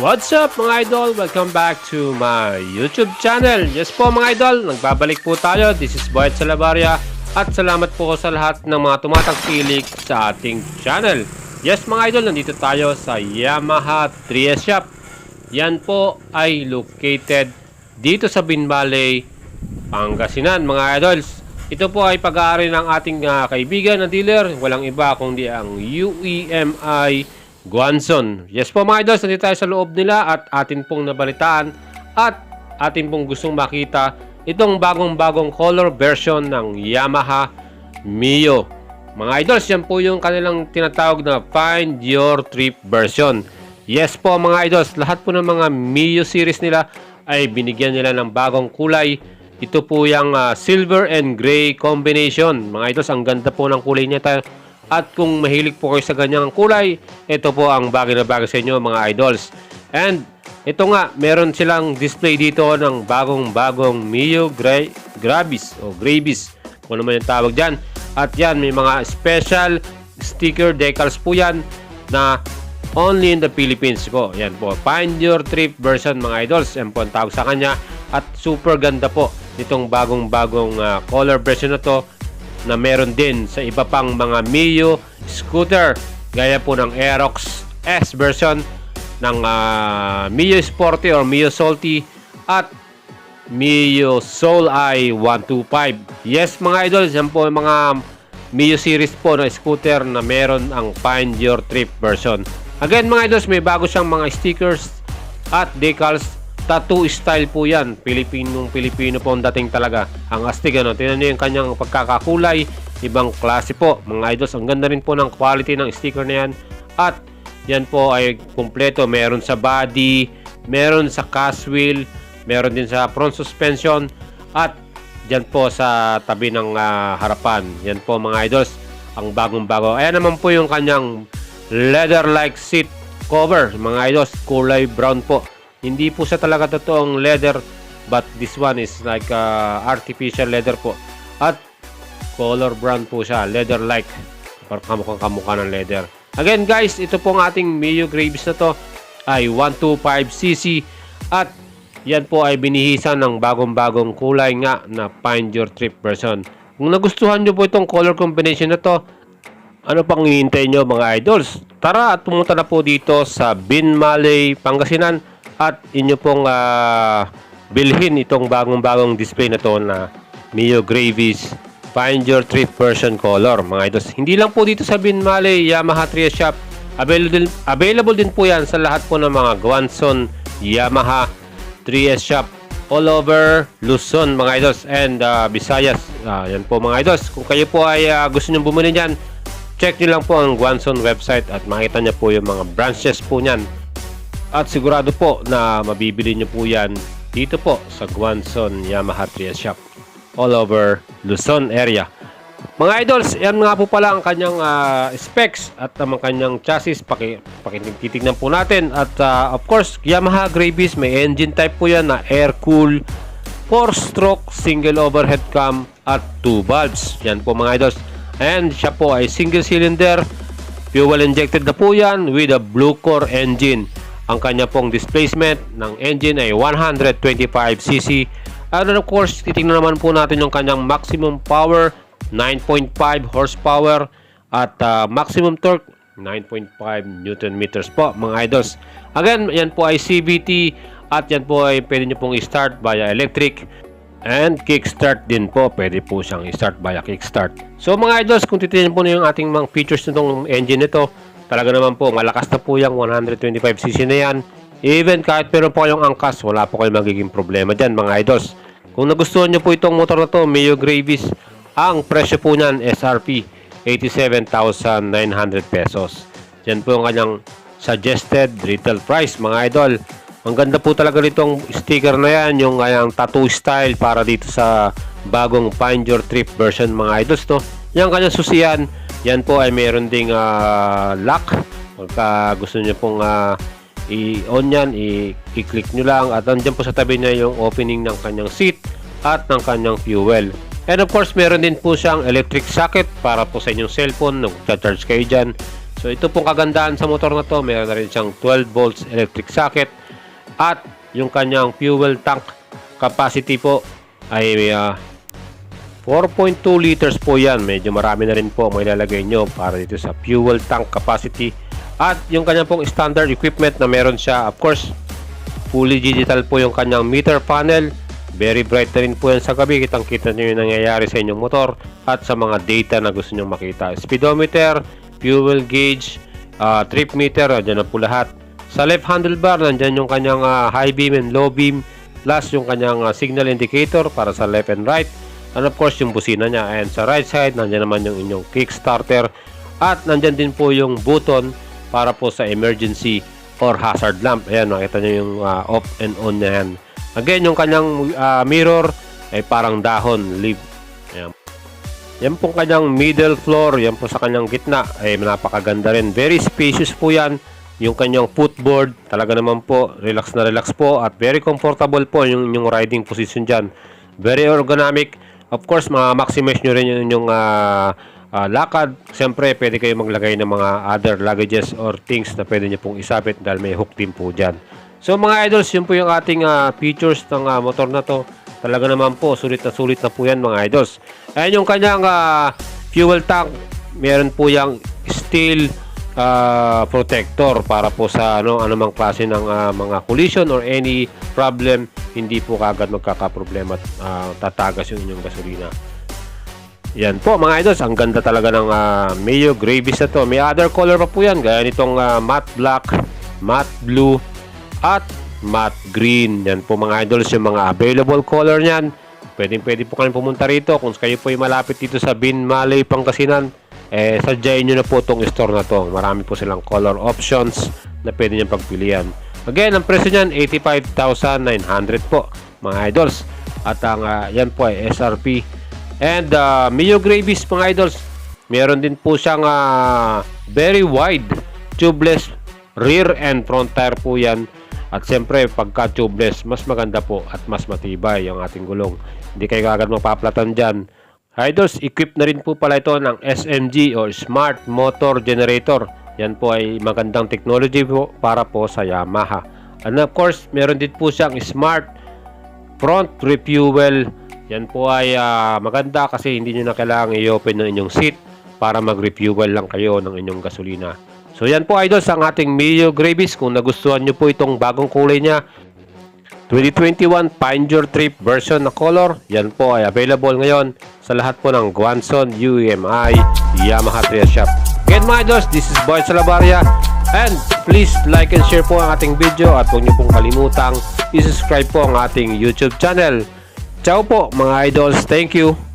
What's up mga idol? Welcome back to my YouTube channel. Yes po mga idol, nagbabalik po tayo. This is Boyet Salabaria at salamat po sa lahat ng mga tumatangkilik sa ating channel. Yes mga idol, nandito tayo sa Yamaha 3S Shop. Yan po ay located dito sa Binmaley Pangasinan mga idols. Ito po ay pag-aari ng ating kaibigan na dealer. Walang iba kundi ang UEMI Guanzon. Yes po mga idols, nandito tayo sa loob nila at atin pong nabalitaan at atin pong gustong makita itong bagong color version ng Yamaha Mio. Mga idols, yan po yung kanilang tinatawag na Find Your Trip version. Yes po mga idols, lahat po ng mga Mio series nila ay binigyan nila ng bagong kulay. Ito po yung silver and gray combination. Mga idols, ang ganda po ng kulay niya tayo. At kung mahilig po kayo sa ganyang kulay, ito po ang bagay na bagay sa inyo mga idols. And ito nga, meron silang display dito ng bagong Mio Gravis o Gravis, kung naman yung tawag dyan. At yan, may mga special sticker decals po yan na only in the Philippines po. Yan po, Find Your Trip version mga idols. Yan po ang tawag sa kanya. At super ganda po nitong bagong color version na to, na meron din sa iba pang mga Mio scooter gaya po ng Aerox S version ng Mio Sporty or Mio Salty at Mio Soul I 125. Yes mga idols, yan po yung mga Mio series po na scooter na meron ang Find Your Trip version. Again mga idols, may bago siyang mga stickers at decals. Tattoo style po yan. Pilipino po ang dating talaga. Ang astig, ano, tingnan nyo yung kanyang pagkakakulay. Ibang klase po. Mga idols, ang ganda rin po ng quality ng sticker na yan. At yan po ay kumpleto. Meron sa body, meron sa cast wheel, meron din sa front suspension, at yan po sa tabi ng harapan. Yan po mga idols, ang bagong-bago. Ayan naman po yung kanyang leather-like seat cover. Mga idols, kulay brown po. Hindi po siya talaga totoong leather, but this one is like artificial leather po. At color brown po siya, leather-like. Parang kamukha ng leather. Again guys, ito pong ating Mio Gravis na to ay 125cc. At yan po ay binihisan ng bagong kulay nga na Find Your Trip version. Kung nagustuhan nyo po itong color combination na to, ano pang hihintay nyo mga idols? Tara at pumunta na po dito sa Binmaley Pangasinan at inyo pong bilhin itong bagong display na to na Mio Gravis Find Your Trip version color mga idols. Hindi lang po dito sa Binmaley Yamaha 3S Shop, available din po yan sa lahat po ng mga Guanzon Yamaha 3S Shop all over Luzon mga idols and Visayas. Yan po mga idols, kung kayo po ay gusto nyo bumili nyan, check nyo lang po ang Guanzon website at makita nyo po yung mga branches po nyan. At sigurado po na mabibili nyo po yan dito po sa Guanzon Yamaha 3S Shop all over Luzon area. Mga idols, yan nga po pala ang kanyang specs at ang kanyang chassis. Titignan po natin. At of course, Yamaha Gravis, may engine type po yan na air-cool, 4-stroke, single overhead cam at 2 valves. Yan po mga idols. And siya po ay single cylinder, fuel injected na po yan with a blue core engine. Ang kanya pong displacement ng engine ay 125cc. And of course, titingnan naman po natin yung kanyang maximum power, 9.5 horsepower at maximum torque, 9.5 Newton meters po mga idols. Again, yan po ay CVT at yan po ay pwede nyo pong i-start via electric and kickstart din po. Pwede po siyang i-start via kickstart. So mga idols, kung titingnan po na yung ating mga features nitong engine nito, talaga naman po, malakas na po yung 125cc na yan. Even kahit meron po kayong angkas, wala po kayong magiging problema dyan mga idols. Kung nagustuhan nyo po itong motor na to, Mio Gravis, ang presyo po nyan, SRP, 87,900 pesos. Yan po yung kanyang suggested retail price mga idol. Ang ganda po talaga nitong sticker na yan, yung kanyang tattoo style para dito sa bagong Find Your Trip version mga idols. No? Yung kanyang susiyan, yan po ay meron ding lock. Pagka gusto nyo pong i-on yan, i-click nyo lang. At andyan po sa tabi niya yung opening ng kanyang seat at ng kanyang fuel. And of course, meron din po siyang electric socket para po sa inyong cellphone. Nag-charge kayo dyan. So ito pong kagandahan sa motor na to, meron na rin siyang 12 volts electric socket at yung kanyang fuel tank capacity po ay 4.2 liters po yan. Medyo marami na rin po may ilalagay nyo para dito sa fuel tank capacity. At yung kanyang pong standard equipment na meron siya, of course, fully digital po yung kanyang meter panel. Very bright na rin po yan sa gabi. Kitang-kita nyo yung nangyayari sa inyong motor at sa mga data na gusto nyo makita. Speedometer, fuel gauge, trip meter, dyan na po lahat. Sa left handlebar, nandyan yung kanyang high beam and low beam, plus yung kanyang signal indicator para sa left and right. And of course, yung busina niya. And sa right side, nandyan naman yung inyong kickstarter. At nandyan din po yung button para po sa emergency or hazard lamp. Ayan, makita nyo yung off and on na yan. Again, yung kanyang mirror ay parang dahon, leaf. Ayan. Yan po kanyang middle floor, yan po sa kanyang gitna ay napakaganda rin. Very spacious po yan. Yung kanyang footboard, talaga naman po, relax na relax po at very comfortable po yung riding position dyan. Very ergonomic. Of course, ma-maximize nyo rin yung lakad. Siyempre, pwede kayo maglagay ng mga other luggages or things na pwede nyo pong isabit dahil may hook din po dyan. So mga idols, yun po yung ating features ng motor na to. Talaga naman po, sulit na po yan mga idols. Ayan yung kanyang fuel tank. Meron po yung steel protector para po sa anumang klase ng mga collision or any problem, hindi po kagad magkakaproblema at tatagas yung inyong gasolina. Yan po mga idols, ang ganda talaga ng Mio Gravis na to. May other color pa po yan, gaya nitong matte black, matte blue at matte green. Yan po mga idols yung mga available color niyan. Pwede po kayo pumunta rito kung kayo po ay malapit dito sa Binmaley Pangasinan. Sadyain nyo na po itong store na to. Marami po silang color options na pwede nyo pagpilian. Again, ang presyo niyan 85,900 po mga idols. At ang yan po ay SRP. And Mio Gravis mga idols, meron din po siyang very wide tubeless rear and front tire po yan. At siyempre pagka tubeless, mas maganda po at mas matibay ang ating gulong. Hindi kayo agad mapaplatan dyan. Idols, equipped na rin po pala ito ng SMG or Smart Motor Generator. Yan po ay magandang technology po para po sa Yamaha. And of course, meron din po siyang Smart Front Refuel. Yan po ay maganda kasi hindi nyo na kailangan i-open ng inyong seat para mag-refuel lang kayo ng inyong gasolina. So yan po idols ang ating Mio Gravis. Kung nagustuhan nyo po itong bagong kulay niya, 2021 Find Your Trip version na color, yan po ay available ngayon sa lahat po ng Guanson, UMI, Yamaha Trias Shop. Again mga idols, this is Boy Salabaria and please like and share po ang ating video at huwag nyo pong kalimutang i-subscribe po ang ating YouTube channel. Ciao po mga idols, thank you!